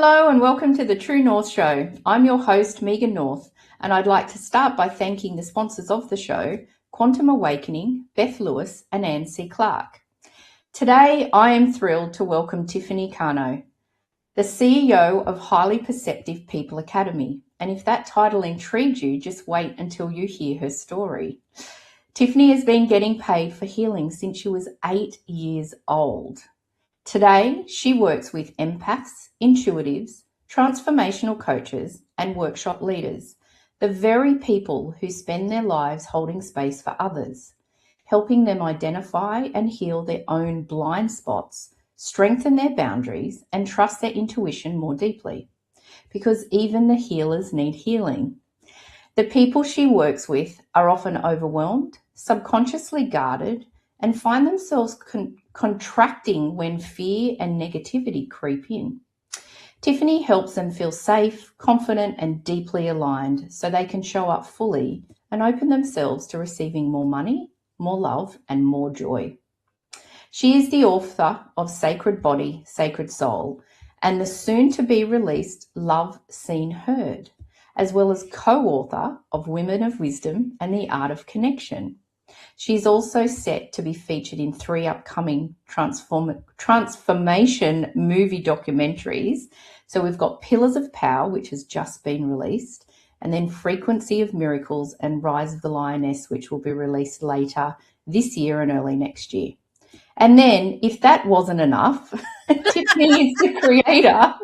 Hello and welcome to the True North Show. I'm your host, Megan North, and I'd like to start by thanking the sponsors of the show, Quantum Awakening, Beth Lewis and Anne C. Clark. Today, I am thrilled to welcome Tiffany Cano, the CEO of Highly Perceptive People Academy. And if that title intrigued you, just wait until you hear her story. Tiffany has been getting paid for healing since she was 8 years old. Today, she works with empaths, intuitives, transformational coaches, and workshop leaders, the very people who spend their lives holding space for others, helping them identify and heal their own blind spots, strengthen their boundaries, and trust their intuition more deeply. Because even the healers need healing. The people she works with are often overwhelmed, subconsciously guarded, and find themselves contracting when fear and negativity creep in. Tiffany helps them feel safe, confident, and deeply aligned so they can show up fully and open themselves to receiving more money, more love, and more joy. She is the author of Sacred Body, Sacred Soul, and the soon-to-be released Love, Seen, Heard, as well as co-author of Women of Wisdom and the Art of Connection. She's also set to be featured in 3 upcoming transformation movie documentaries. So we've got Pillars of Power, which has just been released, and then Frequency of Miracles and Rise of the Lioness, which will be released later this year and early next year. And then, if that wasn't enough, Tiffany is the creator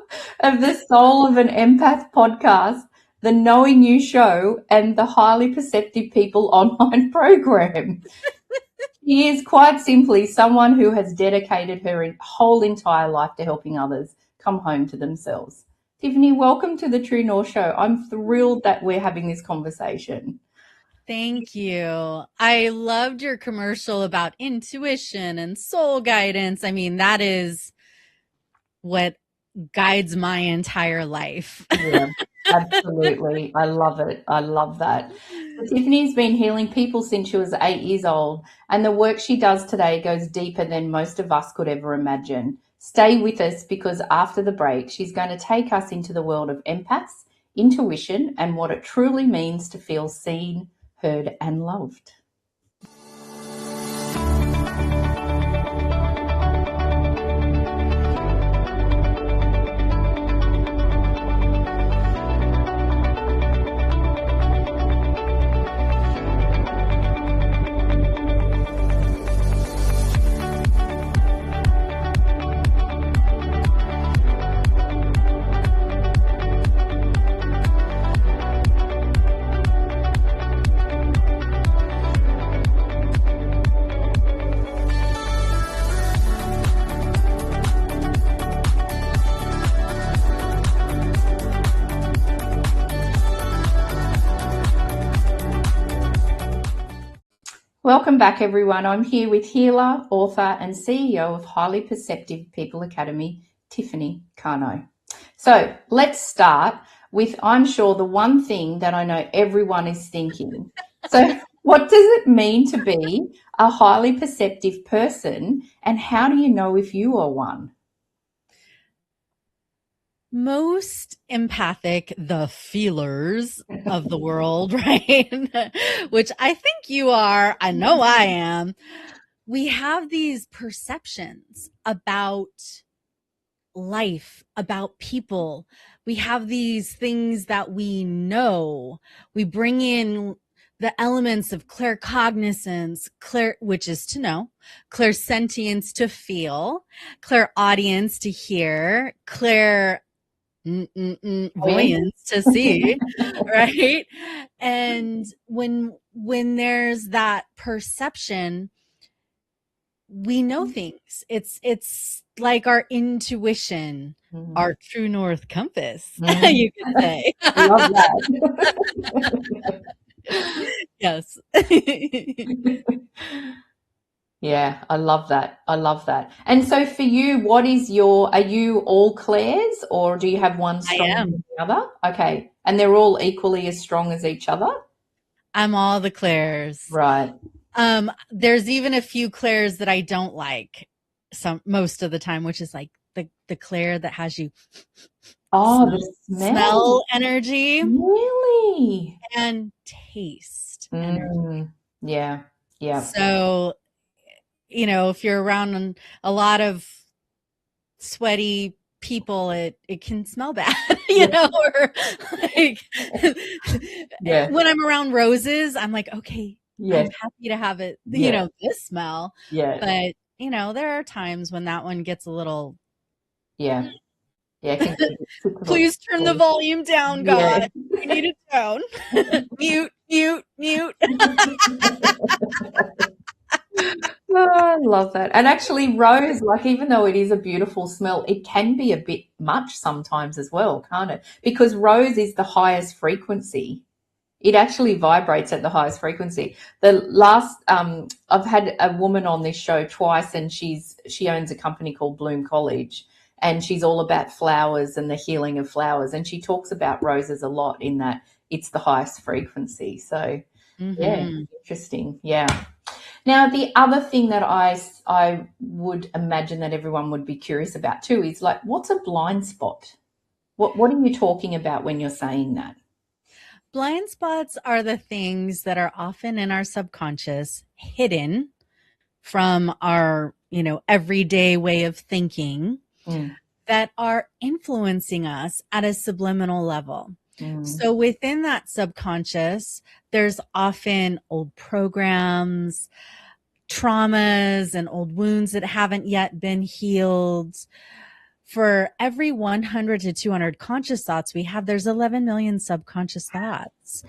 of the Soul of an Empath podcast, the Knowing You Show, and the Highly Perceptive People online program. She is quite simply someone who has dedicated her whole entire life to helping others come home to themselves. Tiffany, welcome to the True North Show. I'm thrilled that we're having this conversation. Thank you. I loved your commercial about intuition and soul guidance. I mean, that is what guides my entire life. Yeah, absolutely. I love it. I love that. So Tiffany's been healing people since she was 8 years old, and the work she does today goes deeper than most of us could ever imagine. Stay with us because after the break, she's going to take us into the world of empaths, intuition, and what it truly means to feel seen, heard, and loved. Welcome back, everyone. I'm here with healer, author, and CEO of Highly Perceptive People Academy, Tiffany Cano. So let's start with, I'm sure, the one thing that I know everyone is thinking. So what does it mean to be a highly perceptive person, and how do you know if you are one? Most empathic, the feelers of the world, right? Which I think you are. I know I am. We have these perceptions about life, about people. We have these things that we know. We bring in the elements of claircognizance, which is to know, clairsentience to feel, clairaudience to hear, voyance to see, right? And when there's that perception, we know things. It's like our intuition, our true north compass, you could say. I love that. Yes. Yeah, I love that. I love that. And so for you, are you all clairs, or do you have one stronger than the other? Okay. And they're all equally as strong as each other? I'm all the clairs. Right. There's even a few clairs that I don't like most of the time, which is like the Claire that has you Oh, smell, the smell. smell energy Really? and taste energy. Mm, yeah. Yeah. So, if you're around a lot of sweaty people, it can smell bad, Yeah. or like Yeah. when I'm around roses, I'm like, okay, I'm Yes. happy to have it, Yeah. this smell. Yeah. But, there are times when that one gets a little, Yeah. Yeah. It can get a bit typical. please turn the volume down, Yeah. God. We need it down. Mute, mute, mute. Oh, I love that. And actually, rose, like, even though it is a beautiful smell, it can be a bit much sometimes as well, can't it? Because rose is the highest frequency. It actually vibrates at the highest frequency. The last, I've had a woman on this show twice, and she owns a company called Bloom College, and she's all about flowers and the healing of flowers. And she talks about roses a lot in that it's the highest frequency. So, yeah, Mm-hmm. interesting. Yeah. Now, the other thing that I would imagine that everyone would be curious about too is like, what's a blind spot? What are you talking about when you're saying that? Blind spots are the things that are often in our subconscious, hidden from our, everyday way of thinking, Mm, that are influencing us at a subliminal level. mm, So within that subconscious, there's often old programs, traumas, and old wounds that haven't yet been healed. For every 100 to 200 conscious thoughts we have, there's 11 million subconscious thoughts.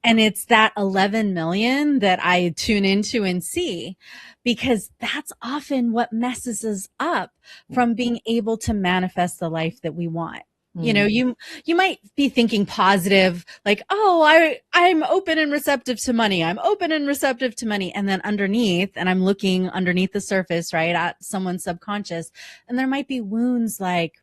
And it's that 11 million that I tune into and see, because that's often what messes us up from being able to manifest the life that we want. mm, You might be thinking positive, like, oh, I'm open and receptive to money. I'm open and receptive to money. And then underneath, and I'm looking underneath the surface, right, at someone's subconscious, and there might be wounds like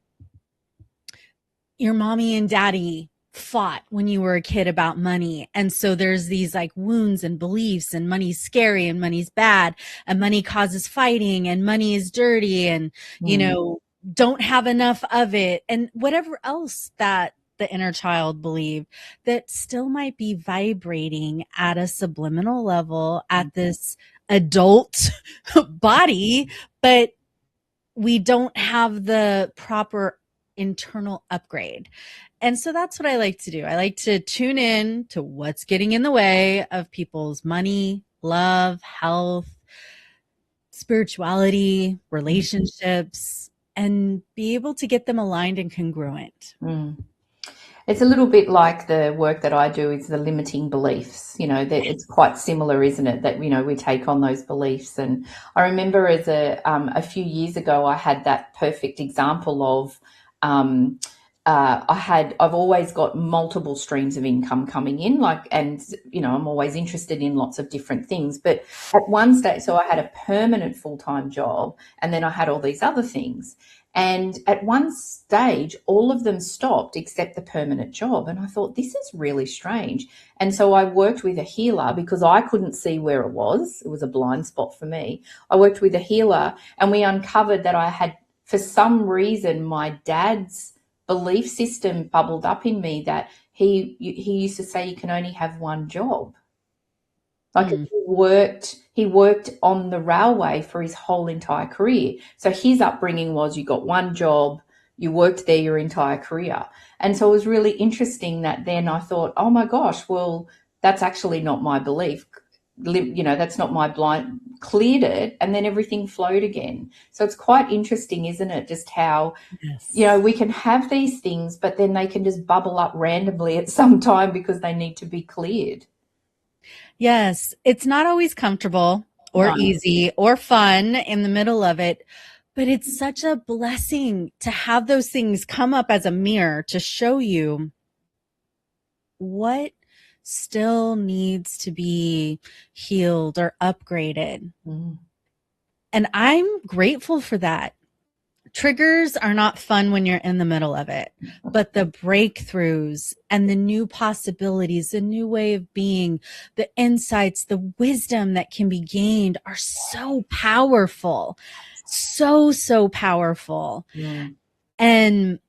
your mommy and daddy fought when you were a kid about money. And so there's these like wounds and beliefs, and money's scary and money's bad and money causes fighting and money is dirty and, mm, don't have enough of it, and whatever else that the inner child believed, that still might be vibrating at a subliminal level at this adult body, but we don't have the proper internal upgrade. And so that's what I like to do. I like to tune in to what's getting in the way of people's money, love, health, spirituality, relationships, and be able to get them aligned and congruent. mm. It's a little bit like the work that I do is the limiting beliefs. That it's quite similar, isn't it? That we take on those beliefs. And I remember as a few years ago, I had that perfect example of um, I've always got multiple streams of income coming in, and I'm always interested in lots of different things. But at one stage, so I had a permanent full-time job, and then I had all these other things. And at one stage, all of them stopped except the permanent job. And I thought, this is really strange. And so I worked with a healer because I couldn't see where it was. It was a blind spot for me. I worked with a healer, and we uncovered that I had, for some reason, my dad's belief system bubbled up in me that he used to say you can only have one job. Like, Mm. he worked on the railway for his whole entire career. So his upbringing was you got one job, you worked there your entire career. And so it was really interesting that then I thought, oh my gosh, well, that's actually not my belief. That's not my blind, cleared it, and then everything flowed again. So it's quite interesting, isn't it? Just how, Yes. we can have these things, but then they can just bubble up randomly at some time because they need to be cleared. Yes. It's not always comfortable or No. easy or fun in the middle of it, but it's such a blessing to have those things come up as a mirror to show you what still needs to be healed or upgraded. Mm. And I'm grateful for that, triggers are not fun when you're in the middle of it, but the breakthroughs and the new possibilities, the new way of being, the insights, the wisdom that can be gained are so powerful. So powerful. Mm. And,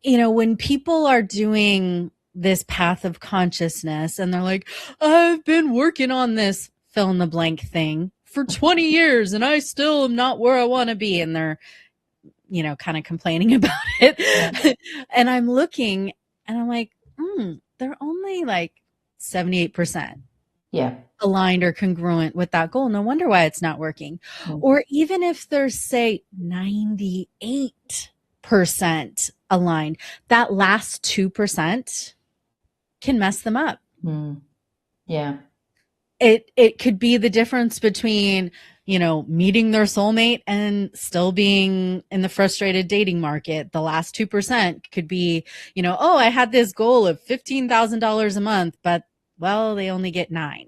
when people are doing this path of consciousness and they're like, I've been working on this fill in the blank thing for 20 years and I still am not where I want to be. And they're, kind of complaining about it. Yeah. And I'm looking and I'm like, they're only like 78% Yeah. aligned or congruent with that goal. No wonder why it's not working. Mm. Or even if they're, say, 98% aligned, that last 2% can mess them up. Mm. Yeah. It could be the difference between, meeting their soulmate and still being in the frustrated dating market. The last 2% could be, oh, I had this goal of $15,000 a month, but well, they only get 9.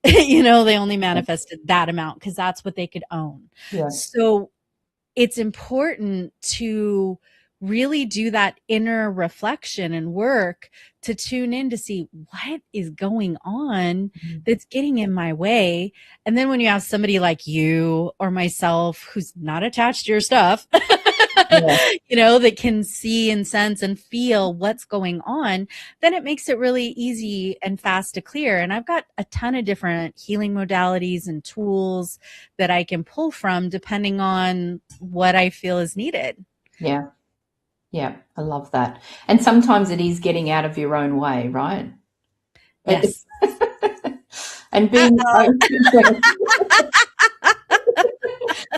They only manifested that amount because that's what they could own. Yeah. So it's important to really do that inner reflection and work to tune in to see what is going on that's getting in my way. And then when you have somebody like you or myself who's not attached to your stuff, that can see and sense and feel what's going on, then it makes it really easy and fast to clear. And I've got a ton of different healing modalities and tools that I can pull from depending on what I feel is needed. Yeah. Yeah. I love that. And sometimes it is getting out of your own way, right? Yes. And being open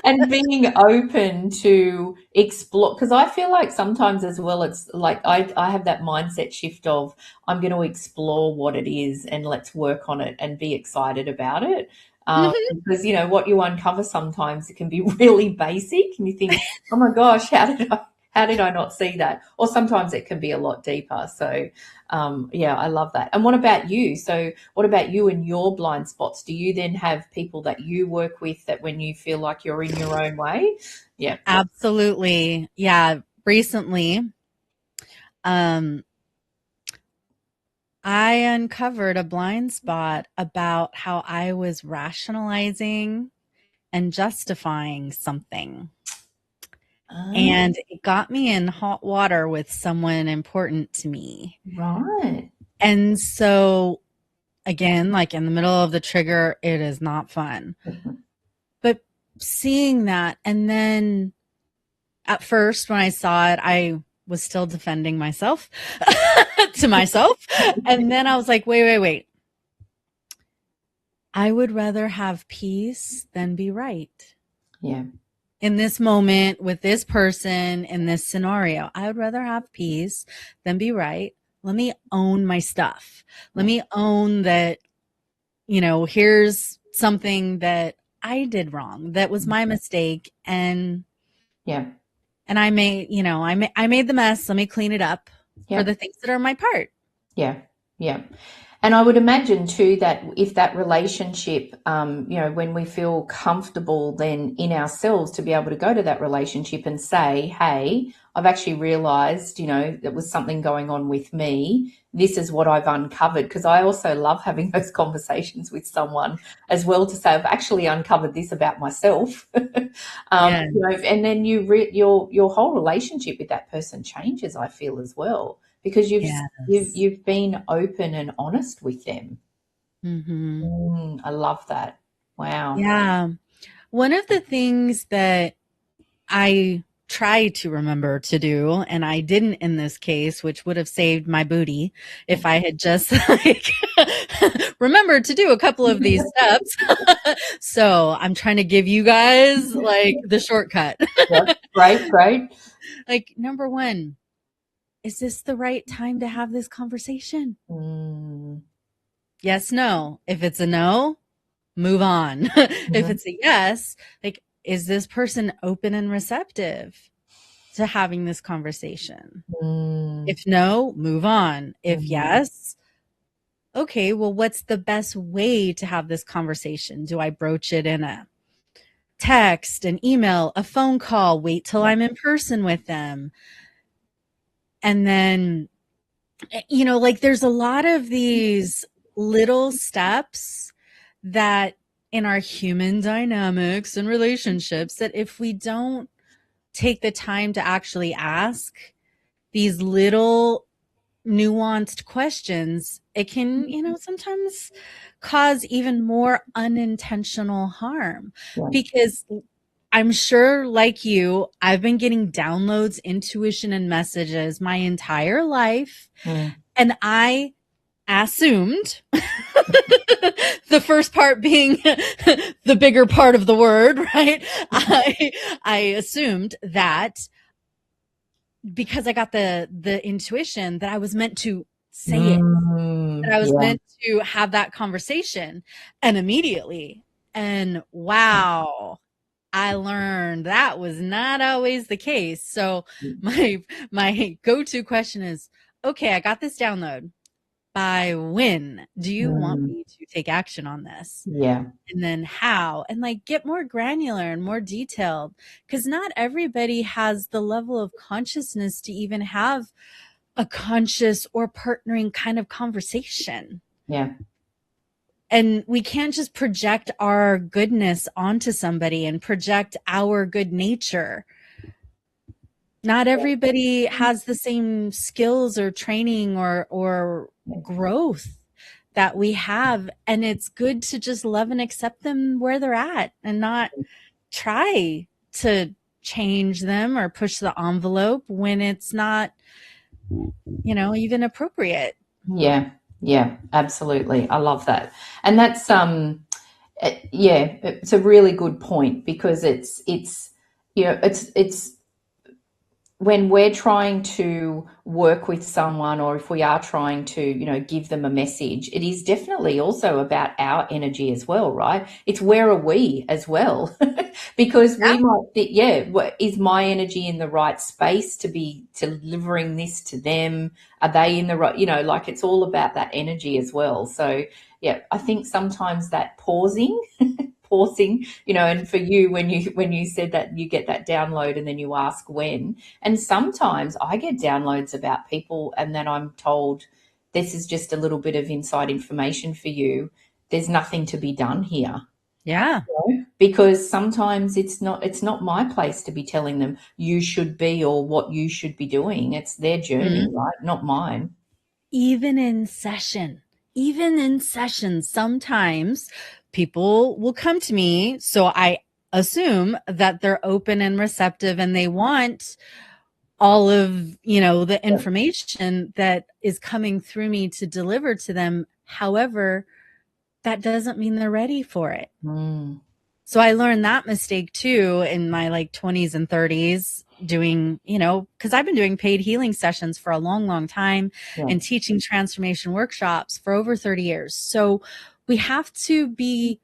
and being open to explore, because I feel like sometimes as well, it's like I have that mindset shift of I'm going to explore what it is and let's work on it and be excited about it. Because what you uncover sometimes it can be really basic and you think, oh my gosh, how did I not see that? Or sometimes it can be a lot deeper. So I love that. And what about you? So what about you and your blind spots? Do you then have people that you work with that when you feel like you're in your own way? Yeah. Absolutely. Yeah. Recently, I uncovered a blind spot about how I was rationalizing and justifying something. And it got me in hot water with someone important to me. Right. And so, again, like in the middle of the trigger, it is not fun. But seeing that, and then at first when I saw it, I was still defending myself to myself. And then I was like, wait. I would rather have peace than be right. Yeah. In this moment with this person in this scenario, I would rather have peace than be right. Let me own my stuff. Let me own that, here's something that I did wrong. That was my mistake. And I made the mess. Let me clean it up for the things that are my part. Yeah. Yeah. And I would imagine too that if that relationship, when we feel comfortable then in ourselves to be able to go to that relationship and say, hey, I've actually realized, there was something going on with me. This is what I've uncovered. Because I also love having those conversations with someone as well to say, I've actually uncovered this about myself. And then your whole relationship with that person changes, I feel, as well. Because you've been open and honest with them. I love that. Wow. Yeah. One of the things that I try to remember to do, and I didn't in this case, which would have saved my booty if I had just remembered to do a couple of these steps. So I'm trying to give you guys the shortcut. Great. Number 1, is this the right time to have this conversation? Yes, no. If it's a no, move on. If it's a yes, is this person open and receptive to having this conversation? If no, move on. If yes, okay, well, what's the best way to have this conversation? Do I broach it in a text, an email, a phone call, wait till I'm in person with them. And then, like there's a lot of these little steps that in our human dynamics and relationships that if we don't take the time to actually ask these little nuanced questions, it can, sometimes cause even more unintentional harm. Yeah. Because I'm sure, like you, I've been getting downloads, intuition, and messages my entire life. And I assumed the first part being the bigger part of the word, right? I assumed that because I got the intuition that I was meant to say it, that I was meant to have that conversation, and immediately, and wow, I learned that was not always the case. So my go-to question is, okay, I got this download. By when do you want me to take action on this? Yeah. And then how? And like get more granular and more detailed, because not everybody has the level of consciousness to even have a conscious or partnering kind of conversation. Yeah. And we can't just project our goodness onto somebody and project our good nature. Not everybody has the same skills or training or growth that we have. And it's good to just love and accept them where they're at and not try to change them or push the envelope when it's not, even appropriate. Yeah. Yeah, absolutely. I love that. And that's it's a really good point, because it's it's when we're trying to work with someone, or if we are trying to give them a message, it is definitely also about our energy as well, right? It's where are we as well? Because we might think, is my energy in the right space to be delivering this to them? Are they in the right, like it's all about that energy as well. So yeah, I think sometimes that pausing, and for you, when you said that you get that download and then you ask when, and sometimes I get downloads about people and then I'm told, this is just a little bit of inside information for you. There's nothing to be done here. Yeah. Because sometimes it's not my place to be telling them you should be or what you should be doing. It's their journey, right? Not mine. Even in session, sometimes people will come to me. So I assume that they're open and receptive and they want all of, the information that is coming through me to deliver to them. However, that doesn't mean they're ready for it. So I learned that mistake too in my 20s and 30s doing, because I've been doing paid healing sessions for a long, long time and teaching transformation workshops for over 30 years. So we have to be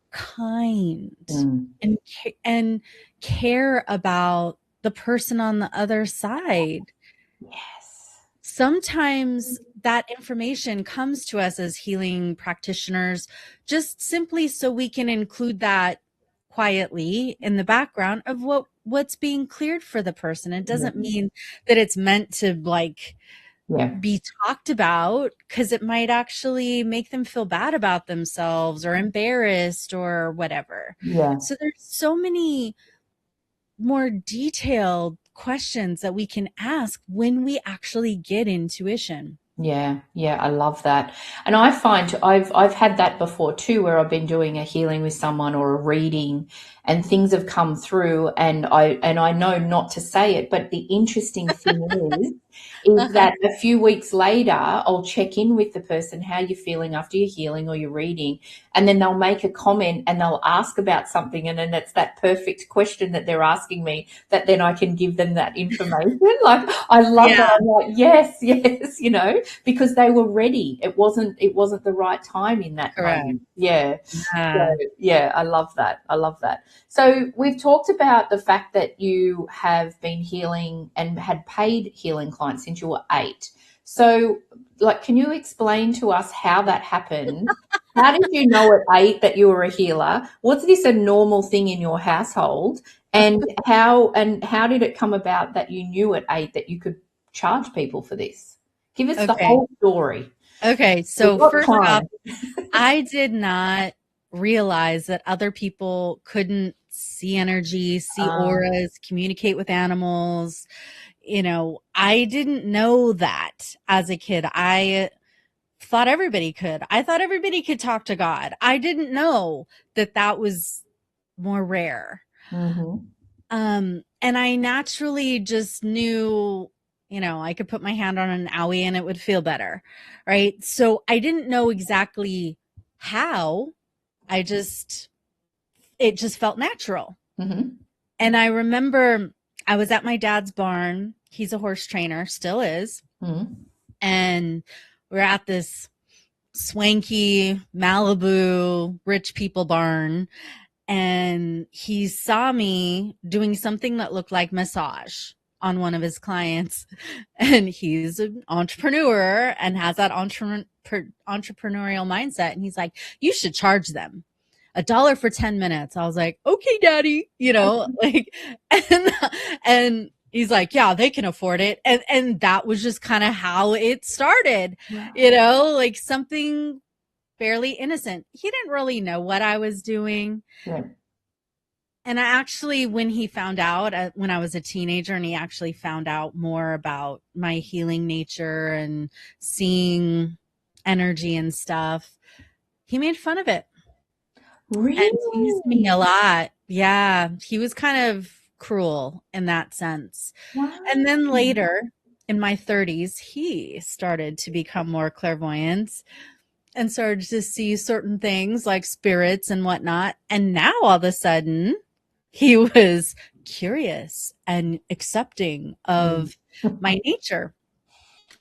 kind and care about the person on the other side. Yes. Sometimes that information comes to us as healing practitioners just simply so we can include that quietly in the background of what's being cleared for the person. It doesn't mean that it's meant to be talked about, because it might actually make them feel bad about themselves or embarrassed or whatever. So there's so many more detailed questions that we can ask when we actually get intuition. Yeah, I love that. And I find I've had that before too, where I've been doing a healing with someone or a reading and things have come through and I know not to say it, but the interesting thing is that a few weeks later I'll check in with the person, how you're feeling after your healing or your reading, and then they'll make a comment and they'll ask about something, and then it's that perfect question that they're asking me that then I can give them that information. Like I love that. I'm like, yes, because they were ready. It wasn't the right time in that moment. Yeah. So, yeah, I love that. So we've talked about the fact that you have been healing and had paid healing clients since you were 8. So, like, can you explain to us how that happened? How did you know at 8 that you were a healer? Was this a normal thing in your household? And how did it come about that you knew at 8 that you could charge people for this? Give us the Okay. whole story. Okay. We've So got first off, time. I did not realize that other people couldn't see energy, see auras, communicate with animals. I didn't know that as a kid. I thought everybody could. I thought everybody could talk to God. I didn't know that that was more rare. Mm-hmm. And I naturally just knew, I could put my hand on an owie and it would feel better. Right. So I didn't know exactly how. It just felt natural. Mm-hmm. And I remember I was at my dad's barn. He's a horse trainer, still is. Mm-hmm. And we're at this swanky Malibu rich people barn. And he saw me doing something that looked like massage on one of his clients. And he's an entrepreneur and has that entrepreneurial mindset. And he's like, you should charge them $1 for 10 minutes. I was like, okay, daddy, like, and he's like, yeah, they can afford it. And that was just kind of how it started, like something fairly innocent. He didn't really know what I was doing. Yeah. And I actually, when he found out, when I was a teenager, and he actually found out more about my healing nature and seeing energy and stuff, he made fun of it. And teased me a Really? lot. Yeah, he was kind of cruel in that sense. Wow. And then later in my 30s, he started to become more clairvoyant and started to see certain things like spirits and whatnot. And now all of a sudden, he was curious and accepting of my nature.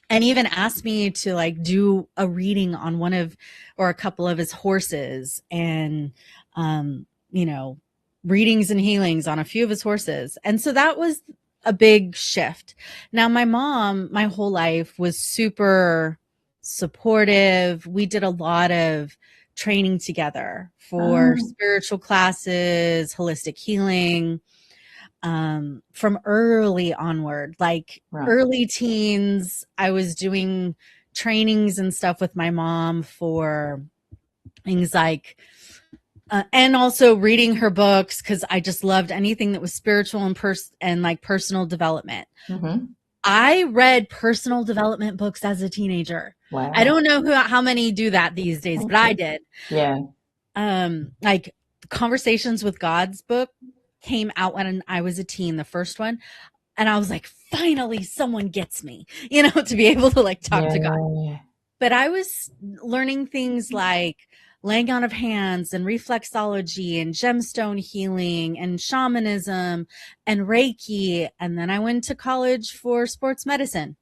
And even asked me to like do a reading on one of or a couple of his horses and um you know readings and healings on a few of his horses. And so that was a big shift. Now my mom my whole life was super supportive. We did a lot of training together for spiritual classes, holistic healing, from early onward, like Right. early teens. I was doing trainings and stuff with my mom for things like, and also reading her books because I just loved anything that was spiritual and like personal development. Mm-hmm. I read personal development books as a teenager. I Wow. don't know how many do that these days, but I did. Yeah. Like Conversations with God's book came out when I was a teen, the first one. And I was like, finally, someone gets me, to be able to like talk to God. Yeah. But I was learning things like laying on of hands and reflexology and gemstone healing and shamanism and Reiki. And then I went to college for sports medicine.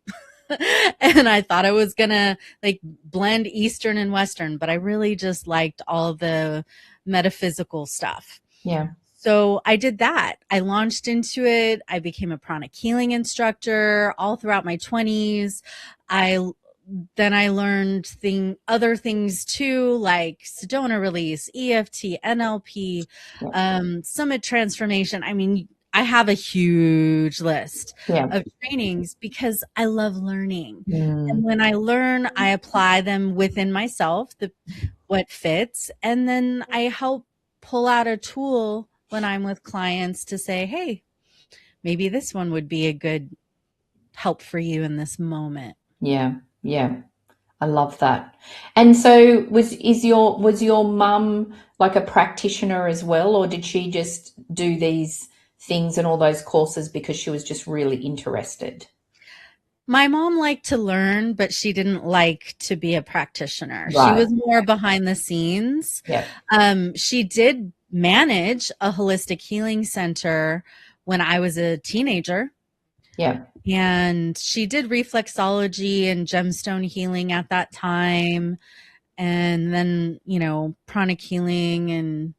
And I thought I was going to like blend Eastern and Western, but I really just liked all the metaphysical stuff. Yeah. So I did that. I launched into it. I became a pranic healing instructor all throughout my 20s. I learned other things too, like Sedona release, EFT, NLP, summit transformation. I mean, I have a huge list of trainings because I love learning. And when I learn, I apply them within myself, what fits. And then I help pull out a tool when I'm with clients to say, hey, maybe this one would be a good help for you in this moment. Yeah. Yeah. I love that. And so was your mum like a practitioner as well, or did she just do these things and all those courses because she was just really interested? My mom liked to learn, but she didn't like to be a practitioner. She Right. was more behind the scenes. Yeah. She did manage a holistic healing center when I was a teenager. Yeah. And she did reflexology and gemstone healing at that time. And then, pranic healing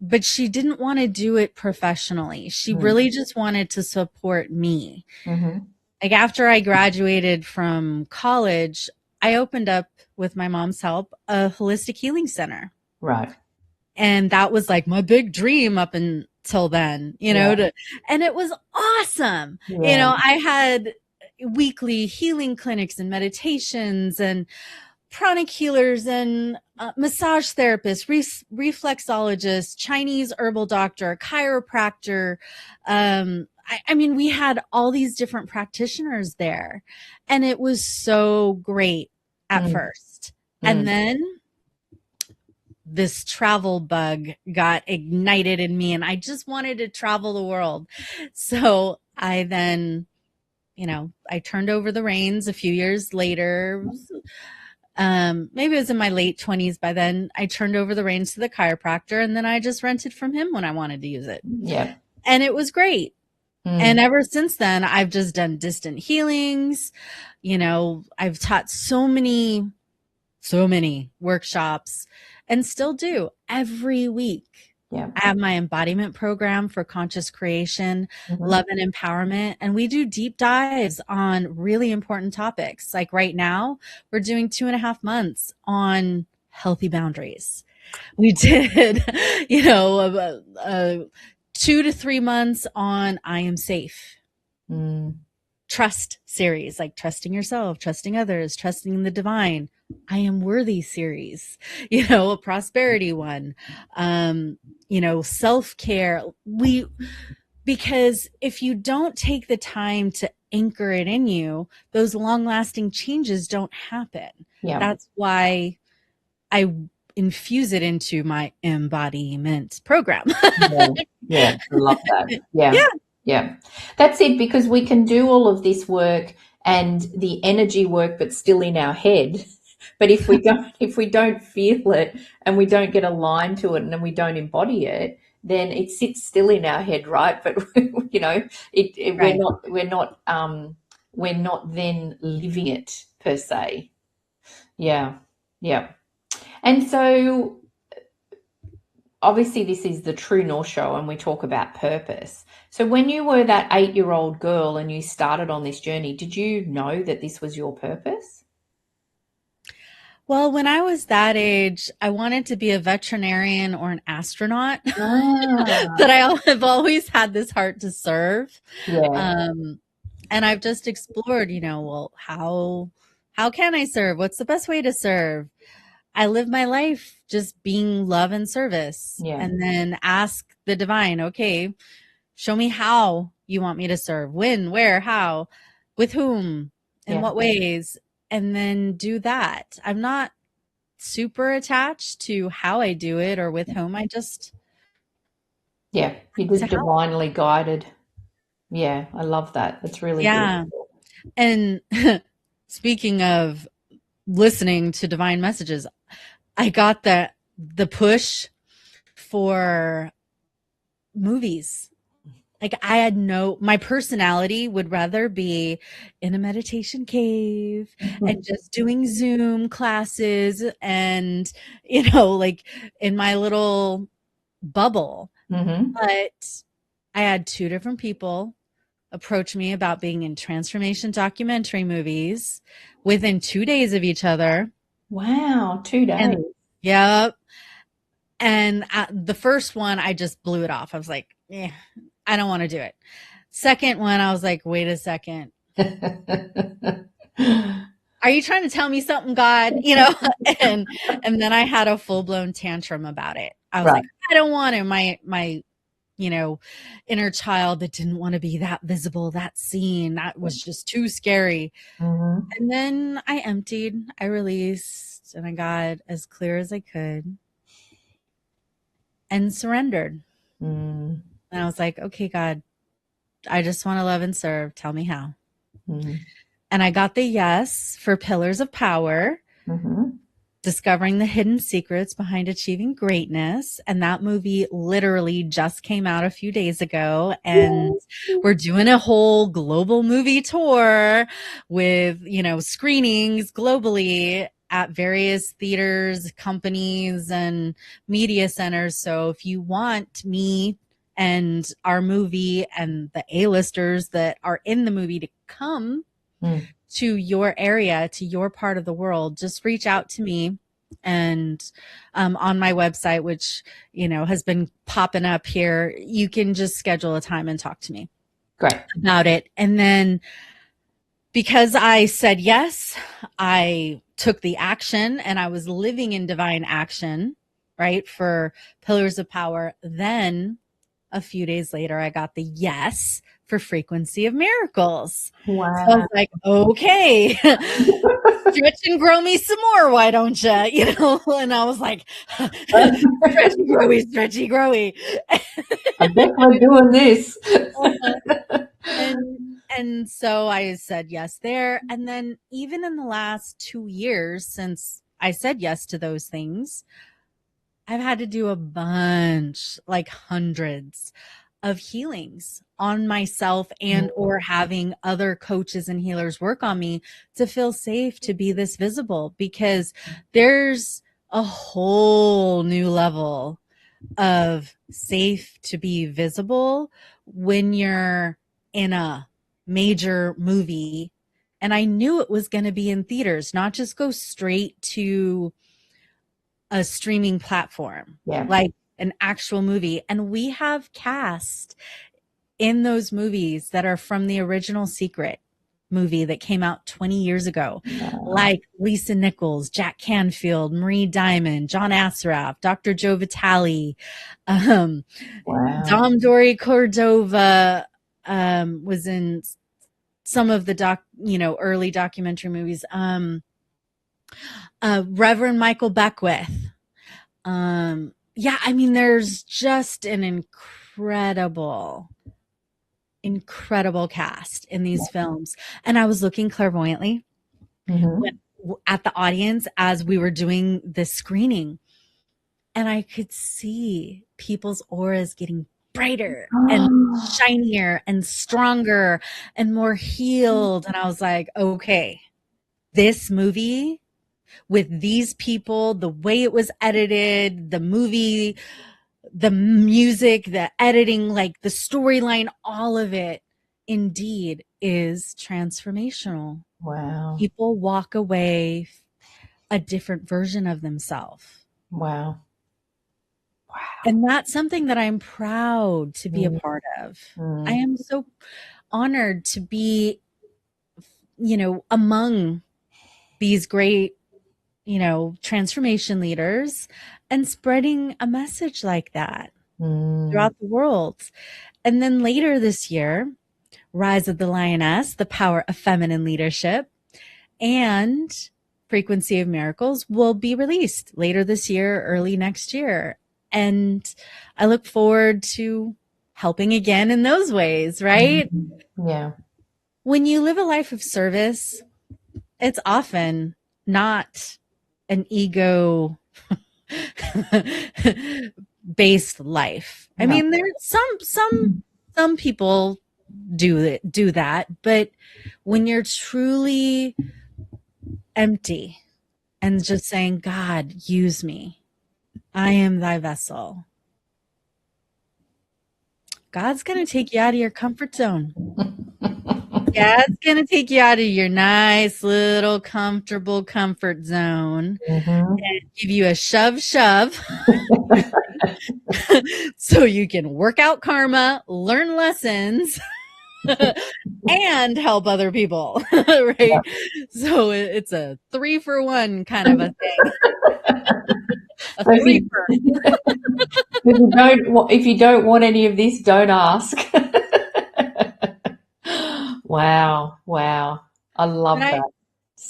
but she didn't want to do it professionally. She really just wanted to support me. Mm-hmm. Like after I graduated from college, I opened up with my mom's help a holistic healing center. Right. And that was like my big dream up until then, Yeah. and it was awesome. Yeah. I had weekly healing clinics and meditations and pranic healers and massage therapists, reflexologists, Chinese herbal doctor, chiropractor. I mean, we had all these different practitioners there, and it was so great at Mm. first. And Mm. then this travel bug got ignited in me, and I just wanted to travel the world. So I then, I turned over the reins a few years later. Maybe it was in my late 20s by then. I turned over the reins to the chiropractor, and then I just rented from him when I wanted to use it. Yeah. And it was great. And ever since then, I've just done distant healings. I've taught so many workshops and still do every week. Yeah. I have my embodiment program for conscious creation, love and empowerment. And we do deep dives on really important topics. Like right now, we're doing 2.5 months on healthy boundaries. We did, 2 to 3 months on I am safe. Trust series, like trusting yourself, trusting others, trusting the divine. I am worthy series, a prosperity one, self-care. Because if you don't take the time to anchor it in you, those long-lasting changes don't happen. Yeah. That's why I infuse it into my embodiment program. Yeah. I love that. Yeah. Yeah. Yeah. That's it, because we can do all of this work and the energy work, but still in our head. But if we don't feel it and we don't get aligned to it and then we don't embody it, then it sits still in our head, right? But Right. we're not then living it per se. Yeah. Yeah. And so obviously this is the True North Show and we talk about purpose. So when you were that 8-year-old girl and you started on this journey, did you know that this was your purpose? Well, when I was that age, I wanted to be a veterinarian or an astronaut. But I have always had this heart to serve. Yeah. And I've just explored, well, how can I serve? What's the best way to serve? I live my life just being love and service, Yeah. and then ask the divine, okay, show me how you want me to serve, when, where, how, with whom, in Yeah. what ways, and then do that. I'm not super attached to how I do it or with whom. I just Yeah. You're to just help. divinely guided. Yeah. I love that. That's really Yeah. beautiful. And speaking of listening to divine messages, I got the push for movies. Like my personality would rather be in a meditation cave and just doing Zoom classes and, like in my little bubble. Mm-hmm. But I had 2 different people approach me about being in transformation documentary movies within 2 days of each other. Wow. 2 days. And yep. And the first one, I just blew it off. I was like, I don't want to do it. Second one, I was like, wait a second. Are you trying to tell me something, God? And then I had a full-blown tantrum about it. I was Right. like, I don't want to. My inner child that didn't want to be that visible, that seen, that was just too scary. Mm-hmm. And then I emptied, I released, and I got as clear as I could and surrendered. Mm-hmm. And I was like, okay, God, I just want to love and serve. Tell me how. Mm-hmm. And I got the yes for Pillars of Power, discovering the hidden secrets behind achieving greatness. And that movie literally just came out a few days ago. And we're doing a whole global movie tour with, screenings globally at various theaters, companies, and media centers. So if you want me and our movie and the A-listers that are in the movie to come to your area, to your part of the world, just reach out to me. And on my website, which, has been popping up here, you can just schedule a time and talk to me about it. And then because I said yes, I took the action and I was living in divine action, right, for Pillars of Power. Then a few days later, I got the yes for Frequency of Miracles. Wow. So I was like, okay, stretch and grow me some more. Why don't you? And I was like, stretchy, growy. I bet we're doing this. And so I said yes there. And then even in the last 2 years since I said yes to those things, I've had to do a bunch, like hundreds of healings on myself and or having other coaches and healers work on me to feel safe to be this visible, because there's a whole new level of safe to be visible when you're in a major movie. And I knew it was going to be in theaters, not just go straight to a streaming platform, like an actual movie. And we have cast in those movies that are from the original Secret movie that came out 20 years ago, like Lisa Nichols, Jack Canfield, Marie Diamond, John Assaraf, Dr. Joe Vitale, Dom Dory Cordova was in some of the early documentary movies. Reverend Michael Beckwith. There's just an incredible cast in these films. And I was looking clairvoyantly at the audience as we were doing this screening, and I could see people's auras getting brighter and shinier and stronger and more healed. And I was like, okay, this movie with these people, the way it was edited, the movie, the music, the editing, like the storyline, all of it indeed is transformational. Wow. People walk away a different version of themselves. Wow. And that's something that I'm proud to be a part of. I am so honored to be, among these great, transformation leaders and spreading a message like that throughout the world. And then later this year, Rise of the Lioness, The Power of Feminine Leadership, and Frequency of Miracles will be released later this year, early next year. And I look forward to helping again in those ways, right? Yeah. When you live a life of service, it's often not an ego based life. I mean, there's some people do that, but when you're truly empty and just saying, God, use me, I am thy vessel, God's going to take you out of your comfort zone. God's going to take you out of your nice little comfortable comfort zone and give you a shove so you can work out karma, learn lessons, and help other people, right? So it's a 3-for-1 kind of a thing. A threefer. If you don't want any of this, don't ask. Wow. I love that.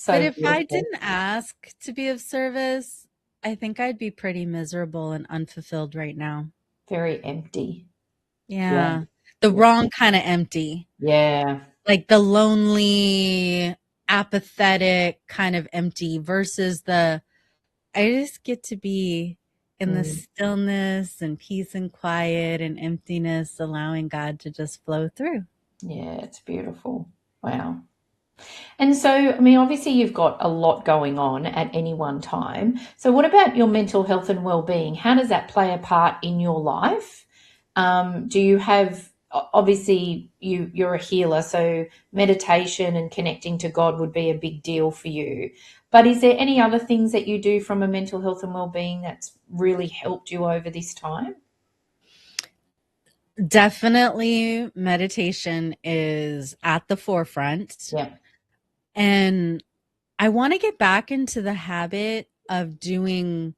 But if I didn't ask to be of service, I think I'd be pretty miserable and unfulfilled right now. Very empty. Yeah. The wrong kind of empty. Yeah. Like the lonely, apathetic kind of empty versus I just get to be in the stillness and peace and quiet and emptiness, allowing God to just flow through. Yeah, it's beautiful. Wow. And so, I mean, obviously you've got a lot going on at any one time. So what about your mental health and well-being? How does that play a part in your life? Do you have, obviously you're a healer, so meditation and connecting to God would be a big deal for you. But is there any other things that you do from a mental health and well-being that's really helped you over this time? Definitely meditation is at the forefront. Yeah. And I want to get back into the habit of doing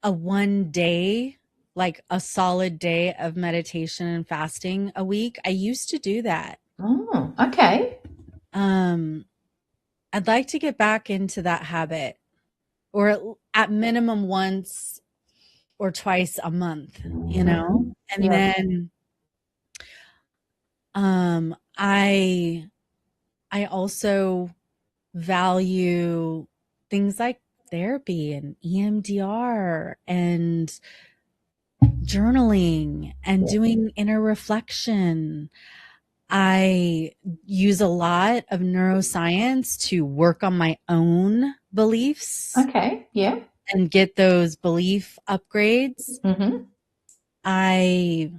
a one day, like a solid day of meditation and fasting a week. I used to do that. Oh, okay. Um, I'd like to get back into that habit, or at minimum once or twice a month, you know? Mhm. And Yeah. then um I I also value things like therapy and EMDR and journaling and Yeah. doing inner reflection. I use a lot of neuroscience to work on my own beliefs Okay. Yeah. and get those belief upgrades. Mm-hmm. I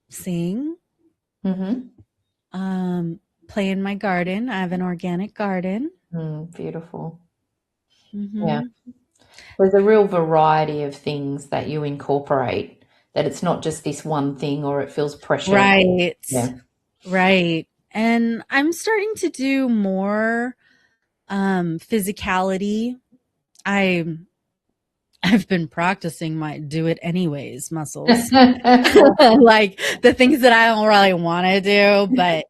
sing, Mm-hmm. play in my garden. I have an organic garden. Beautiful. Yeah. Mhm. There's a real variety of things that you incorporate, that it's not just this one thing or it feels pressure. Right. Yeah. Right. And I'm starting to do more physicality. I I've been practicing my do it anyways muscles. Like the things that I don't really want to do, but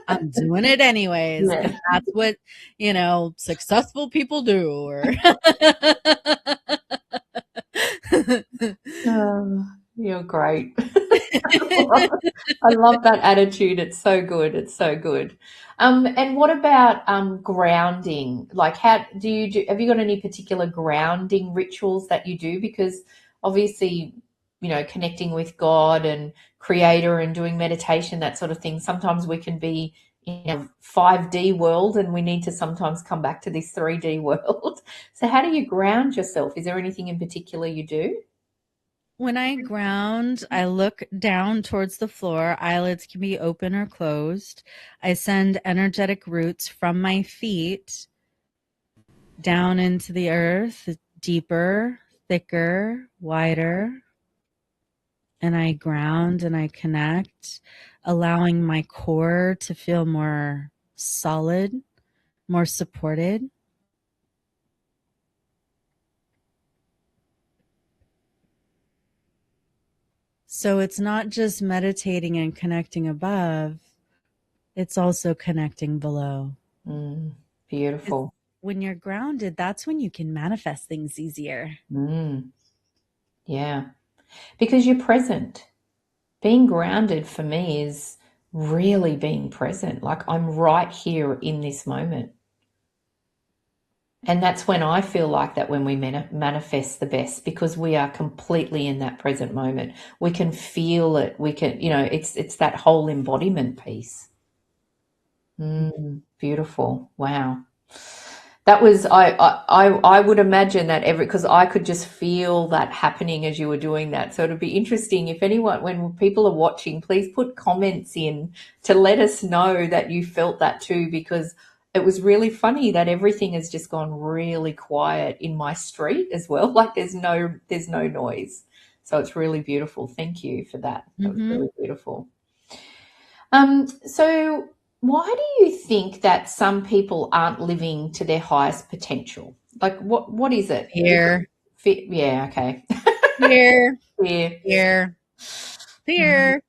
I'm doing it anyways because Yeah. that's what, successful people do. Or Oh, you're great. I love that attitude. It's so good. It's so good. And what about grounding? Like, how do you do? Have you got any particular grounding rituals that you do? Because obviously, connecting with God and Creator and doing meditation, that sort of thing. Sometimes we can be in a 5D world, and we need to sometimes come back to this 3D world. So, how do you ground yourself? Is there anything in particular you do? when I ground, I look down towards the floor. Eyelids can be open or closed. I send energetic roots from my feet down into the earth, deeper, thicker, wider. And I ground and I connect, allowing my core to feel more solid, more supported. So it's not just meditating and connecting above, it's also connecting below. Mm, 'Cause beautiful. when you're grounded, that's when you can manifest things easier. Mm, yeah. Because you're present. Being grounded for me is really being present. Like I'm right here in this moment. And that's when I feel like that, when we manifest the best, because we are completely in that present moment. We can feel it. We can, it's that whole embodiment piece. Beautiful. Wow. That was, I would imagine that because I could just feel that happening as you were doing that. So it'd be interesting if anyone, when people are watching, please put comments in to let us know that you felt that too, because it was really funny that everything has just gone really quiet in my street as well. Like there's no noise. So it's really beautiful. Thank you for that. That was Mm-hmm. really beautiful. So why do you think that some people aren't living to their highest potential? Like what is it? Fear, Yeah, okay. fear, Fear. fear, fear.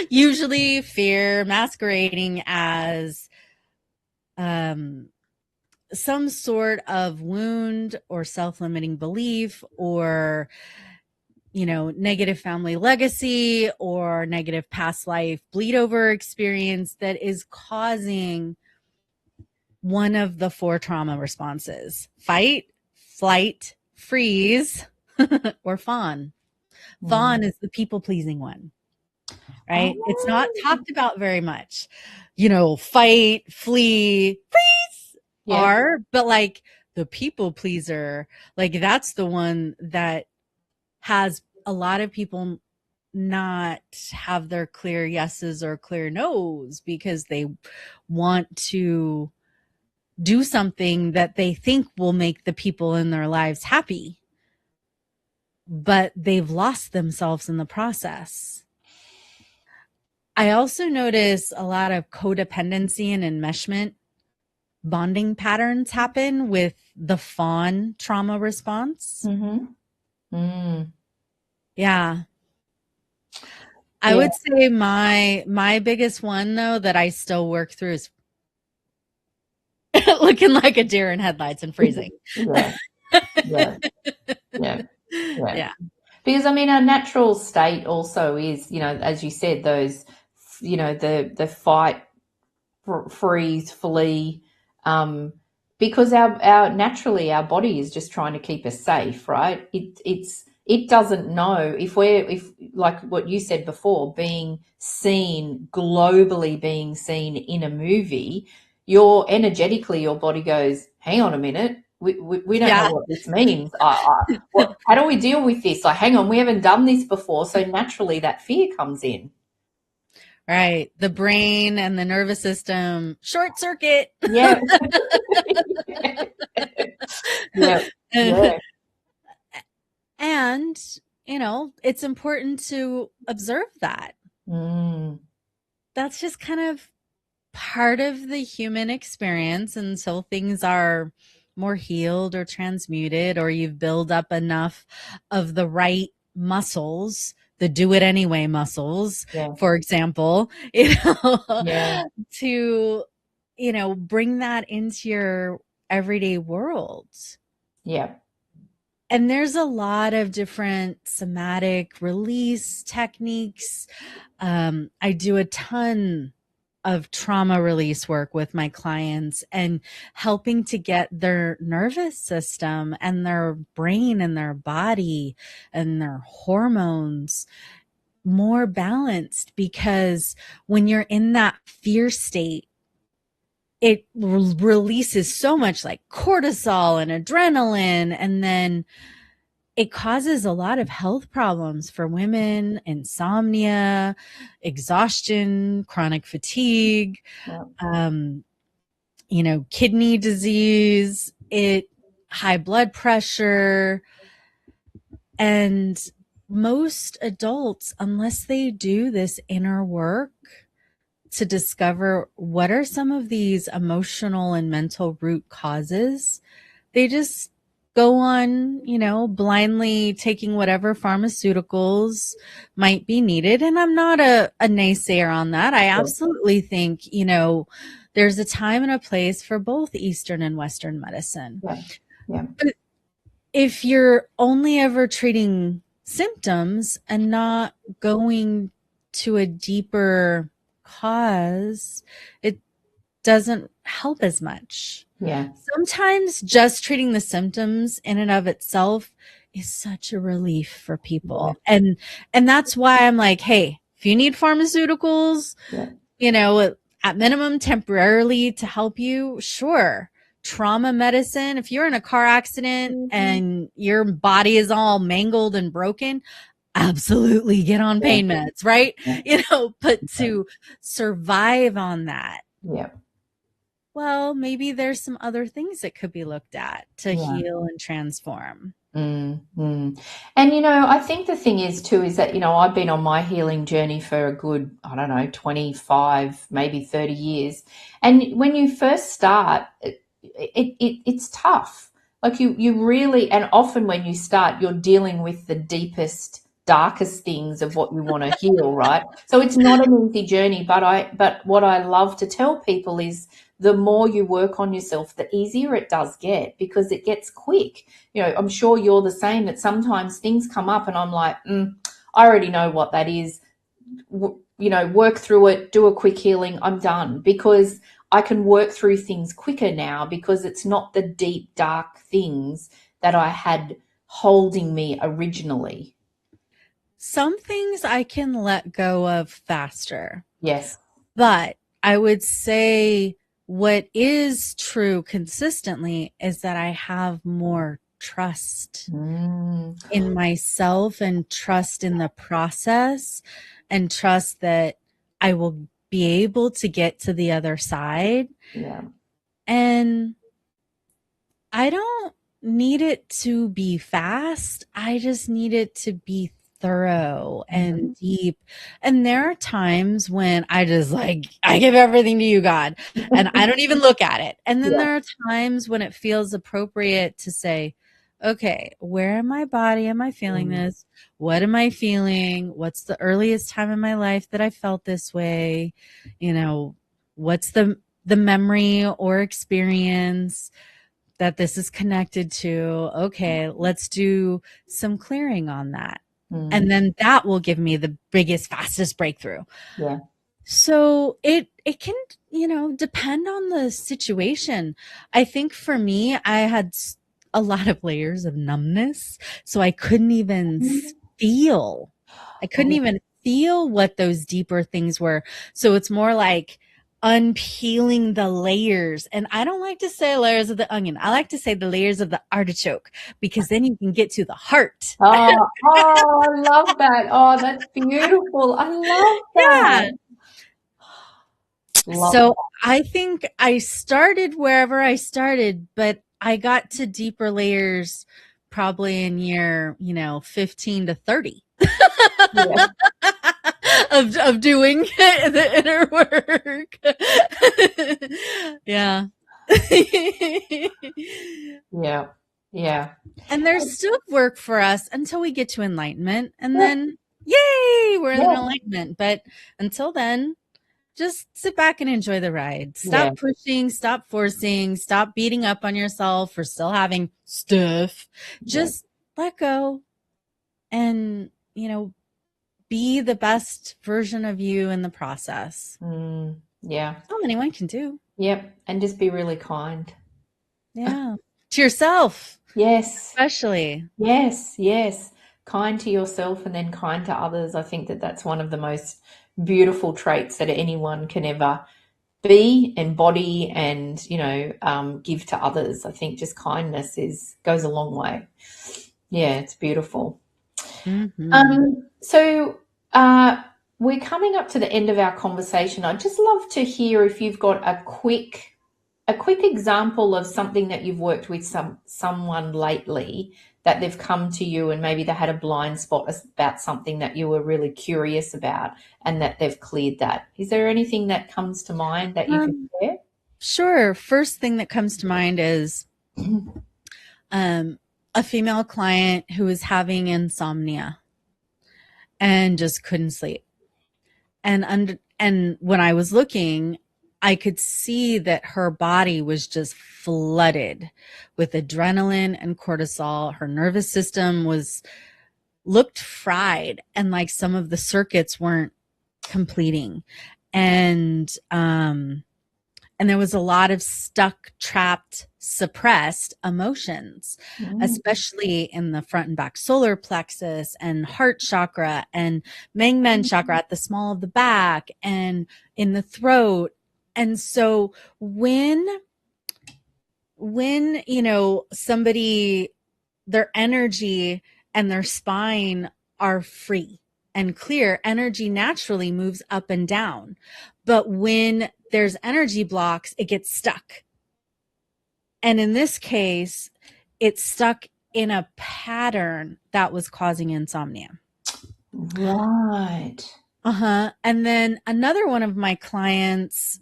Usually fear masquerading as um, some sort of wound or self-limiting belief or negative family legacy or negative past life bleed over experience that is causing one of the four trauma responses: fight, flight, freeze, or fawn. Mm. Fawn is the people pleasing one, right? It's not Oh, talked about very much. Fight, flee, freeze yeah. are, but like the people pleaser, like that's the one that has a lot of people not have their clear yeses or clear nos because they want to do something that they think will make the people in their lives happy, but they've lost themselves in the process. I also notice a lot of codependency and enmeshment bonding patterns happen with the fawn trauma response. Yeah. I would say my biggest one though that I still work through is looking like a deer in headlights and freezing. Yeah. Because I mean, our natural state also is, as you said, those, the fight, freeze, flee, because our naturally our body is just trying to keep us safe, right? It doesn't know if like what you said before, being seen globally, being seen in a movie, your body goes, hang on a minute, we don't know what this means. How do we deal with this? Like, hang on, we haven't done this before, so naturally that fear comes in. Right. The brain and the nervous system short circuit. Yeah. And, it's important to observe that. That's just kind of part of the human experience until things are more healed or transmuted, or you've built up enough of the right muscles, the do it anyway muscles, for example, to, bring that into your everyday world. Yeah. And there's a lot of different somatic release techniques. I do a ton of trauma release work with my clients and helping to get their nervous system and their brain and their body and their hormones more balanced, because when you're in that fear state, it releases so much like cortisol and adrenaline, and then it causes a lot of health problems for women: insomnia, exhaustion, chronic fatigue, kidney disease, high blood pressure. And most adults, unless they do this inner work to discover what are some of these emotional and mental root causes, they just go on, blindly taking whatever pharmaceuticals might be needed. And I'm not a naysayer on that. I absolutely think, there's a time and a place for both Eastern and Western medicine. But if you're only ever treating symptoms and not going to a deeper cause, it doesn't help as much. Sometimes just treating the symptoms in and of itself is such a relief for people. And that's why I'm like, hey, if you need pharmaceuticals, at minimum temporarily to help you, sure. Trauma medicine, if you're in a car accident and your body is all mangled and broken, absolutely get on pain meds, right? But to survive on that, well, maybe there's some other things that could be looked at to heal and transform. And, I think the thing is too, is that, I've been on my healing journey for a good, 25, maybe 30 years. And when you first start, it's tough. Like you really, and often when you start, you're dealing with the deepest, darkest things of what you want to heal, right? So it's not an easy journey, but what I love to tell people is the more you work on yourself, the easier it does get, because it gets quick. I'm sure you're the same, that sometimes things come up and I'm like, I already know what that is. Work through it, do a quick healing, I'm done, because I can work through things quicker now, because it's not the deep, dark things that I had holding me originally. Some things I can let go of faster. Yes. But I would say what is true consistently is that I have more trust in myself and trust in the process and trust that I will be able to get to the other side. Yeah. And I don't need it to be fast. I just need it to be thorough and deep. And there are times when I just like, I give everything to you, God, and I don't even look at it. And then there are times when it feels appropriate to say, okay, where in my body am I feeling this? What am I feeling? What's the earliest time in my life that I felt this way? You know, what's the memory or experience that this is connected to? Okay, let's do some clearing on that. And then that will give me the biggest, fastest breakthrough. Yeah. So it can, depend on the situation. I think for me, I had a lot of layers of numbness, so I couldn't even feel. I couldn't even feel what those deeper things were. So it's more like unpeeling the layers. And I don't like to say layers of the onion. I like to say the layers of the artichoke, because then you can get to the heart. Oh, I love that. Oh, that's beautiful. I love that. Yeah. So I think I started wherever I started, but I got to deeper layers probably in year, 15 to 30. Yeah. of doing the inner work. Yeah. Yeah. Yeah. And there's still work for us until we get to enlightenment, and then yay, we're in enlightenment. But until then, just sit back and enjoy the ride. Stop pushing, stop forcing, stop beating up on yourself for still having stuff. Just let go and, be the best version of you in the process. Yeah. That's all anyone can do. Yep. And just be really kind. Yeah. To yourself. Yes. Especially. Yes. Yes. Kind to yourself and then kind to others. I think that that's one of the most beautiful traits that anyone can ever be, embody, and, give to others. I think just kindness goes a long way. Yeah, it's beautiful. So we're coming up to the end of our conversation. I'd just love to hear if you've got a quick example of something that you've worked with someone lately, that they've come to you and maybe they had a blind spot about something that you were really curious about and that they've cleared that. Is there anything that comes to mind that you could share? Sure. First thing that comes to mind is a female client who was having insomnia and just couldn't sleep. And when I was looking, I could see that her body was just flooded with adrenaline and cortisol. Her nervous system looked fried, and like some of the circuits weren't completing. And there was a lot of stuck, trapped, suppressed emotions, especially in the front and back solar plexus and heart chakra and Mengmen chakra at the small of the back and in the throat. And so when somebody, their energy and their spine are free and clear, energy naturally moves up and down. But when there's energy blocks, it gets stuck. And in this case, it's stuck in a pattern that was causing insomnia. Right. And then another one of my clients,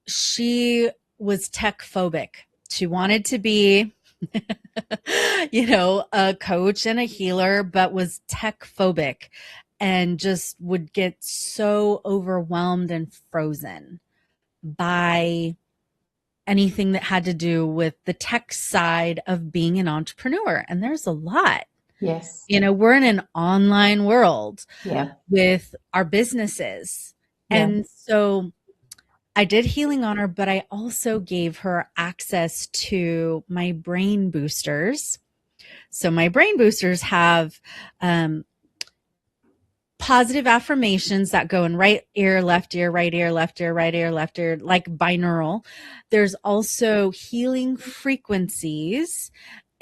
she was tech phobic. She wanted to be, a coach and a healer, but was tech phobic and just would get so overwhelmed and frozen by anything that had to do with the tech side of being an entrepreneur. And there's a lot. Yes. We're in an online world with our businesses. Yeah. And so I did healing on her, but I also gave her access to my brain boosters. So my brain boosters have positive affirmations that go in right ear, left ear, right ear, left ear, right ear, left ear, like binaural. There's also healing frequencies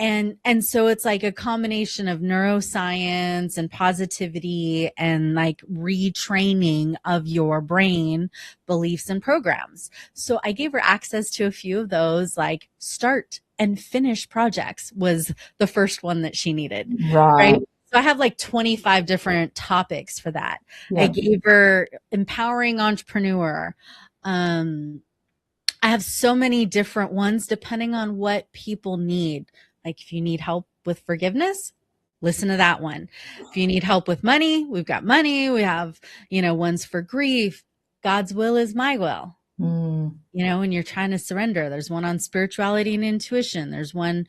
And so it's like a combination of neuroscience and positivity and like retraining of your brain beliefs and programs. So I gave her access to a few of those, like start and finish projects was the first one that she needed. Right. Right. So I have like 25 different topics for that. I Yeah. gave her empowering entrepreneur. I have so many different ones depending on what people need. Like if you need help with forgiveness, listen to that one. If you need help with money, we've got money. We have, ones for grief. God's will is my will. When you're trying to surrender, there's one on spirituality and intuition. There's one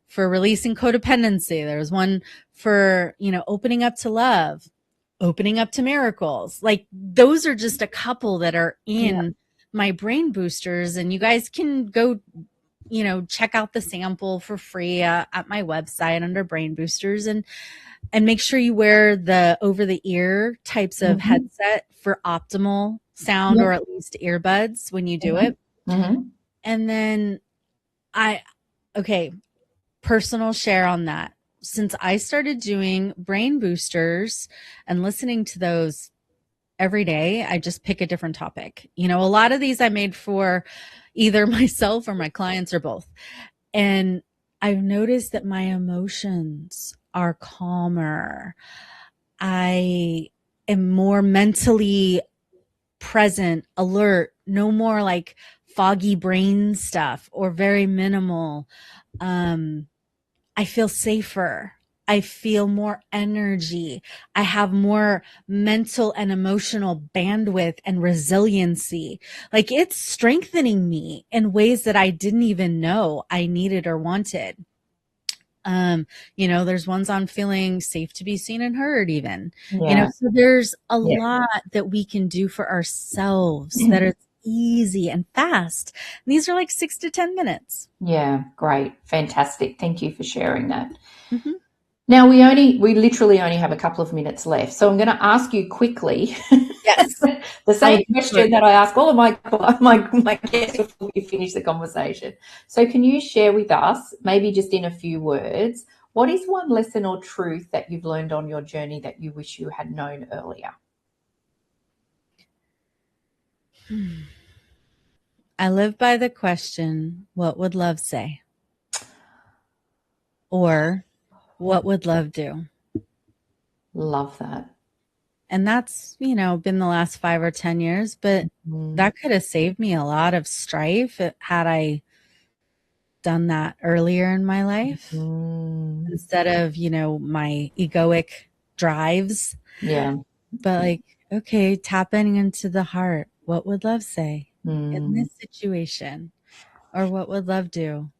for releasing codependency. There's one for, opening up to love, opening up to miracles. Like those are just a couple that are in my brain boosters, and you guys can go, check out the sample for free at my website under brain boosters, and make sure you wear the over the ear types of headset for optimal sound, or at least earbuds when you do it. And then personal share on that. Since I started doing brain boosters and listening to those every day, I just pick a different topic. A lot of these I made for either myself or my clients or both. And I've noticed that my emotions are calmer. I am more mentally present, alert, no more like foggy brain stuff or very minimal. I feel safer. I feel more energy. I have more mental and emotional bandwidth and resiliency. Like it's strengthening me in ways that I didn't even know I needed or wanted. There's ones on feeling safe to be seen and heard even. So there's a lot that we can do for ourselves that is easy and fast. And these are like 6 to 10 minutes. Yeah, great. Fantastic. Thank you for sharing that. Now we literally only have a couple of minutes left. So I'm going to ask you quickly Yes. the same question that I ask all of my guests before we finish the conversation. So can you share with us, maybe just in a few words, what is one lesson or truth that you've learned on your journey that you wish you had known earlier? I live by the question, what would love say? Or what would love do? Love that. And that's, been the last 5 or 10 years, but that could have saved me a lot of strife had I done that earlier in my life instead of, my egoic drives. Yeah. But like, okay, tapping into the heart. What would love say in this situation? Or what would love do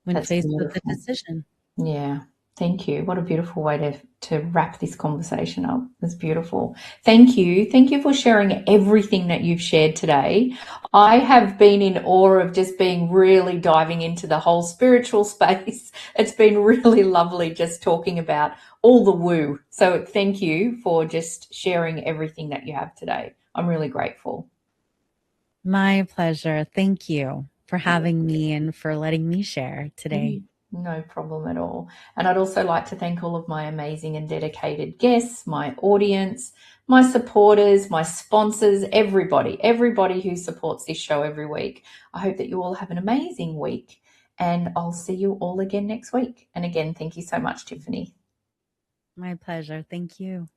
when That's faced with beautiful. the decision? Yeah. Thank you. What a beautiful way to wrap this conversation up. It's beautiful. Thank you. Thank you for sharing everything that you've shared today. I have been in awe of just being really diving into the whole spiritual space. It's been really lovely just talking about all the woo. So thank you for just sharing everything that you have today. I'm really grateful. My pleasure. Thank you for having me and for letting me share today. No problem at all. And I'd also like to thank all of my amazing and dedicated guests, my audience, my supporters, my sponsors, everybody who supports this show every week. I hope that you all have an amazing week, and I'll see you all again next week. And again, thank you so much, Tiffany. My pleasure. Thank you.